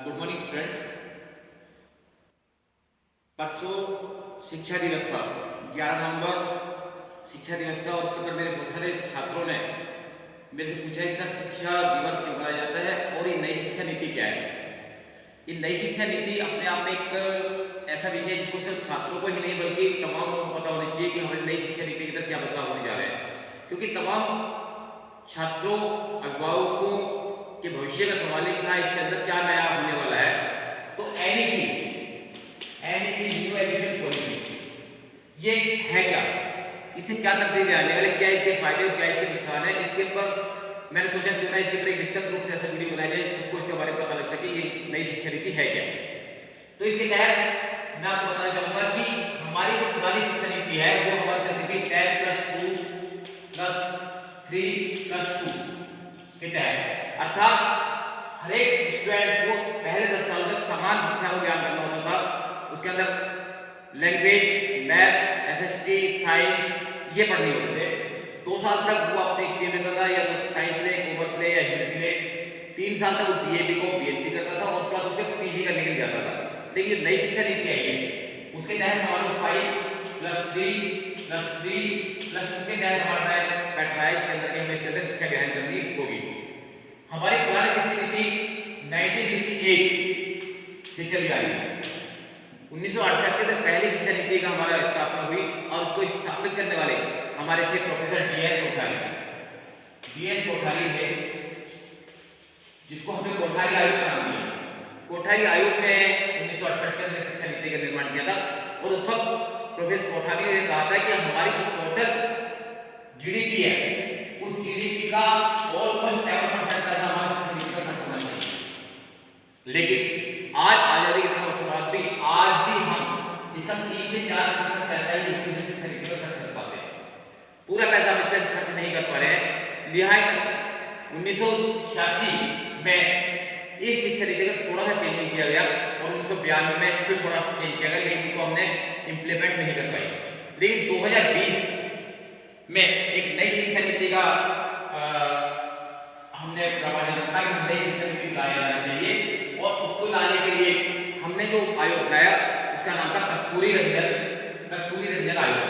Good morning students. परसों शिक्षा दिवस था, 11 नवंबर शिक्षा दिवस था और उसके ऊपर मेरे बहुत सारे छात्रों ने मेरे से पूछा है सर शिक्षा दिवस क्यों मनाया जाता है और ये नई शिक्षा नीति क्या है। ये नई शिक्षा नीति अपने आप में एक ऐसा विषय है जिसको सिर्फ छात्रों को ही नहीं बल्कि तमाम लोगों को पता होना चाहिए कि हमारी नई शिक्षा नीति के अंदर क्या बदलाव होने जा रहे हैं, क्योंकि तमाम छात्रों अभिभावकों के भविष्य का सवाल है कि हाँ इसके अंदर क्या नया होने वाला है। तो एनईपी न्यू एजुकेशन पॉलिसी ये है क्या, इससे क्या तब्दीली आने वाली, क्या इसके फायदे और क्या इसके नुकसान है, इसके ऊपर मैंने सोचा क्यों ना इसके ऊपर एक विस्तृत रूप से ऐसा वीडियो बनाया जाए सबको इसके बारे में पता लग सके ये नई शिक्षा नीति है क्या। तो इसके तहत मैं आपको बताना चाहूंगा कि हमारी जो पुरानी शिक्षा नीति है वो हमारी चलती थी 10+2+3+2 के तहत, अर्थात हर एक स्टूडेंट को पहले 10 साल तक समान शिक्षा को ज्ञान करना होता था। उसके अंदर लैंग्वेज, मैथ, एसएसटी, साइंस ये पढ़ने होते थे। 2 साल तक वो अपने स्ट्रीम लेता था, या तो साइंस ले, कॉमर्स ले या हिंदी ले। 3 साल तक वो बीए को बीएससी करता था और उसके बाद उसे पीजी करने के लिए जाता था। लेकिन नई शिक्षा नीति आई है, उसके तहत हमारे 5+3+3+2 के तहत हमारा पैटर्न है इसके अंदर कि हमें इसके अंदर शिक्षा ग्रहण करनी होगी। हमारी पुरानी शिक्षा नीति 1968 से चली आ रही है। 1968 के अंदर पहली शिक्षा नीति का हमारा स्थापना हुई और उसको स्थापित करने वाले हमारे थे प्रोफेसर डीएस कोठारी थे, जिसको हमने कोठारी आयोग का नाम दिया। कोठारी आयोग ने 1968 के अंदर शिक्षा नीति का निर्माण किया था और उस वक्त प्रोफेसर कोठारी ने कहा था कि हमारी जो टोटल जीडीपी है उस जीडीपी का ऑलमोस्ट 7% पैसा हमारी शिक्षा नीति पर खर्च होना चाहिए। लेकिन आज आजादी के इतने वर्षों बाद भी आज भी हम इसका 3 से 4% पैसा ही शिक्षा नीति पर खर्च कर पाते हैं, पूरा पैसा हम इस पर खर्च नहीं कर पा रहे हैं। लिहाजा 1986 में इस शिक्षा नीति का थोड़ा सा चेंजिंग किया गया और 1992 में फिर थोड़ा सा चेंज किया गया, लेकिन इनको हमने इंप्लीमेंट नहीं कर पाई। लेकिन 2020 में एक नई शिक्षा नीति का हमने प्रावधान रखा कि नई शिक्षा नीति लाया जाना चाहिए और उसको लाने के लिए हमने जो आयोग बनाया उसका नाम था कस्तूरी रंजन आयोग।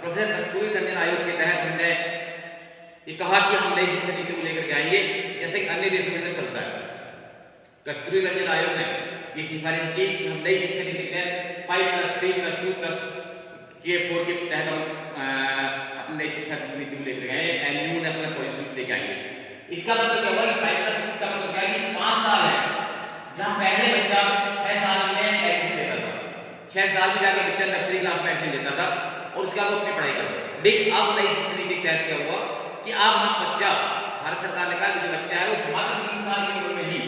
प्रोफेसर कस्तूरी रंजन आयोग के तहत हमने ये कहा कि हम नई शिक्षा नीति को लेकर के आएंगे जैसे कि अन्य देशों के अंदर चलता है। कस्तूरी रंजन आयोग ने ये सिफारिश की कि हम नई शिक्षा नीति के 5+3+2+4 के तहत हम अपनी नई शिक्षा नीति को लेकर आए, न्यू नेशनल पॉलिसी लेकर आएंगे। इसका मतलब क्या हुआ कि 5+2 का मतलब क्या है कि 5 साल है, जहां पहले बच्चा 6 साल में एडमिशन लेता था, 6 साल में जाके बच्चा नर्सरी क्लास में एडमिशन लेता था और उसके बाद वो अपनी पढ़ाई करता। लेकिन अब नई शिक्षा नीति के तहत क्या हुआ कि अब हम बच्चा, भारत सरकार ने कहा कि जो बच्चा है वो मात्र 3 साल की उम्र में ही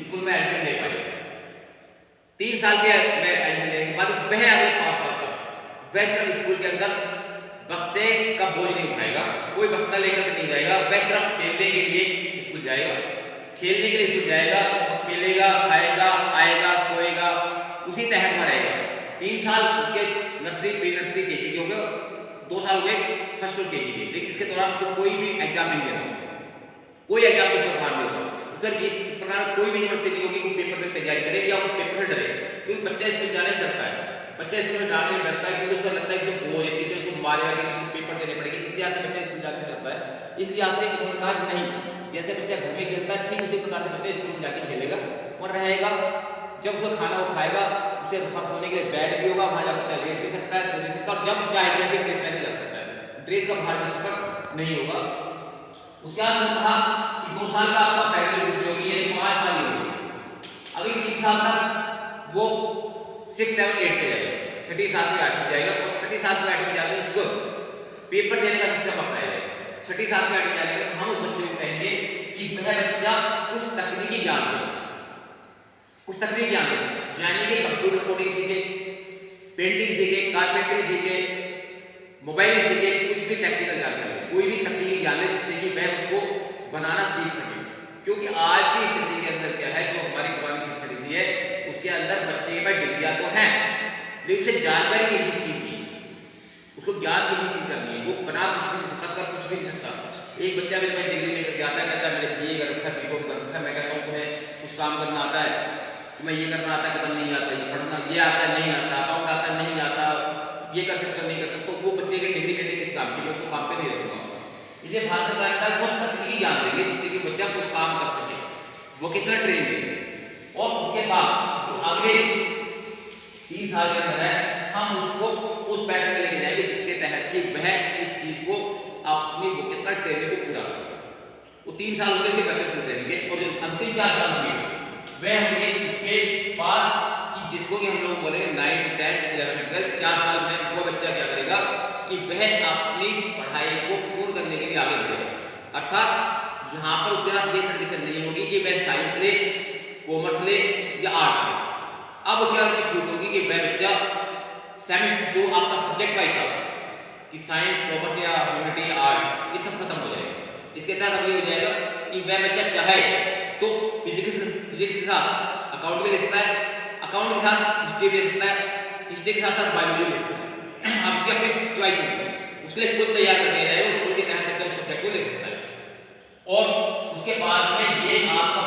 स्कूल में एडमिशन ले पाए। 3 साल के में एडमिशन लेने के बाद वह आगे 5 साल तक वह सिर्फ स्कूल के अंदर बस्ते का बोझ नहीं उठाएगा, कोई बस्ता लेकर नहीं जाएगा, वह सिर्फ खेलने के लिए स्कूल जाएगा, खेलने के लिए स्कूल जाएगा, खेलेगा, खाएगा, आएगा, सोएगा, उसी तहत में रहेगा। 3 साल उसके नर्सरी, प्री नर्सरी, केजी के हो गए, 2 साल हो गए फर्स्ट और केजी के। लेकिन इसके दौरान उसको कोई भी एग्जाम नहीं देना, कोई एग्जाम उसका बाहर नहीं होगा, उसका इस प्रकार कोई भी जरूरत नहीं होगी कि पेपर की तैयारी करे या वो पेपर से डरे, क्योंकि बच्चा स्कूल जाने डरता है, बच्चा स्कूल में जाने डरता है क्योंकि उसको लगता है कि वो टीचर उसको मारेगा, टीचर को पेपर देने पड़ेंगे, इसलिए से बच्चा स्कूल जाने डरता है। इसलिए से उन्होंने कहा कि नहीं, जैसे बच्चा घर में खेलता है ठीक उसी प्रकार से बच्चा स्कूल में जाके खेलेगा और रहेगा। जब उसको खाना वो खाएगा, उसके पास सोने के लिए बेड भी होगा, वहां बच्चा लेट भी सकता है, सो भी सकता है और जब चाहे जैसे ड्रेस पहने जा सकता है, ड्रेस का भार उसके ऊपर नहीं होगा। उसके बाद उन्होंने कहा कि 2 साल का आपका पैकेज दूसरी होगी, यानी 5 साल ही होगी। अगले 3 साल तक वो 6, 7, 8 पे जाएगा, 6ठी, 7वीं, 8वीं जाएगा और 6ठी, 7वीं, 8वीं जाकर उसको पेपर देने का सिस्टम अपनाया जाएगा। 6ठी, 7वीं, 8वीं जाएगा तो हम उस बच्चे को कहेंगे कि वह बच्चा कुछ तकनीकी ज्ञान ले, कुछ तकनीकी ज्ञान ले, यानी कि कंप्यूटर कोडिंग सीखे, पेंटिंग सीखे, कारपेंटरी सीखे, मोबाइल सीखे, कुछ भी टेक्निकल जानकारी, कोई भी तकनीकी ज्ञान ले जिससे कि वह उसको बनाना सीख सके। क्योंकि आज की स्थिति के अंदर क्या है, जो हमारी पुरानी शिक्षा नीति है उसके अंदर बच्चे के पास डिग्रियां तो हैं लेकिन उसे जानकारी किसी चीज की नहीं, उसको ज्ञान किसी चीज का नहीं है, वो बना कुछ भी नहीं सकता, कर कुछ भी नहीं सकता। एक बच्चा मेरे पास डिग्री लेकर आता है, कहता है मैंने बीए कर रखा है, बीकॉम कर रखा है, मैं कहता हूँ तुम्हें कुछ काम करना आता है, तुम्हें ये करना आता है, कदम नहीं आता, ये पढ़ना ये आता है नहीं आता, अकाउंट आता है नहीं आता, ये कर सकते हो नहीं कर सकते, तो वो बच्चे की डिग्री करने किस काम की, मैं उसको काम पे नहीं रखूंगा। इसलिए भारत सरकार का बहुत तकनीकी ज्ञान देंगे जिससे कि बच्चा कुछ काम कर सके, वोकेशनल ट्रेनिंग देंगे। और उसके बाद जो अगले 3 साल के अंदर है हम उसको उस पैटर्न में लेके जाएंगे जिसके तहत कि वह इस चीज को अपनी वोकेशनल ट्रेनिंग को पूरा कर सके। वो 3 साल होंगे सिर्फ वोकेशनल ट्रेनिंग के, और जो अंतिम 4 साल होंगे वह होंगे उसके पास कि जिसको कि हम लोग बोलेंगे 9, 10, 11, 12 4 साल में वो बच्चा क्या करेगा कि वह अपनी पढ़ाई को पूर्ण करने के लिए आगे बढ़ेगा। अर्थात यहाँ पर उसके साथ ये कंडीशन नहीं होगी कि वह साइंस ले, कॉमर्स ले या आर्ट ले। अब उसके बाद छूट होगी कि वह बच्चा सेमेस्टर जो आपका सब्जेक्ट वाइज था कि साइंस, कॉमर्स या ह्यूमैनिटी या आर्ट, ये सब खत्म हो जाएगा। इसके तहत अब ये हो जाएगा कि वह बच्चा चाहे तो फिजिक्स के साथ अकाउंट भी ले सकता है, अकाउंट के साथ हिस्ट्री भी ले सकता है, हिस्ट्री के साथ साथ बायोलॉजी भी ले सकता है। अब उसकी अपनी चॉइस होगी, उसके लिए खुद तैयार कर दिया जाएगा, उस खुद के तहत बच्चा उस सब्जेक्ट को ले सकता है। और उसके बाद में ये आपका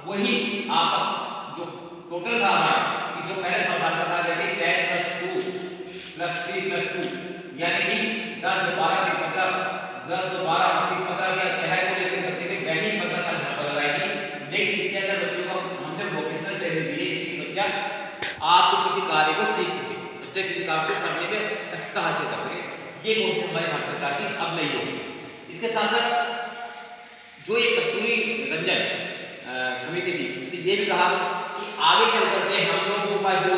वही आपका जो टोटल था हमारा कि जो पहले भारत सरकार ने 10 + 2 + 3 + 2 यानी कि 10 + 12 के मतलब 10 + 12 के मतलब या तहत को लेकर सकते थे, वही 15 साल यहाँ पर लगाएगी। लेकिन इसके अंदर बच्चों को हमने वोकेशनल ट्रेनिंग दी है इसकी बच्चा आप तो किसी कार्य को सीख सके, बच्चा किसी काम को करने में दक्षता हासिल कर सके। ये कोशिश हमारी भारत सरकार की अब नहीं होगी। इसके साथ साथ जो ये कस्तूरी रंजन समिति थी उसने ये भी कहा कि आगे चल करके हम लोगों का जो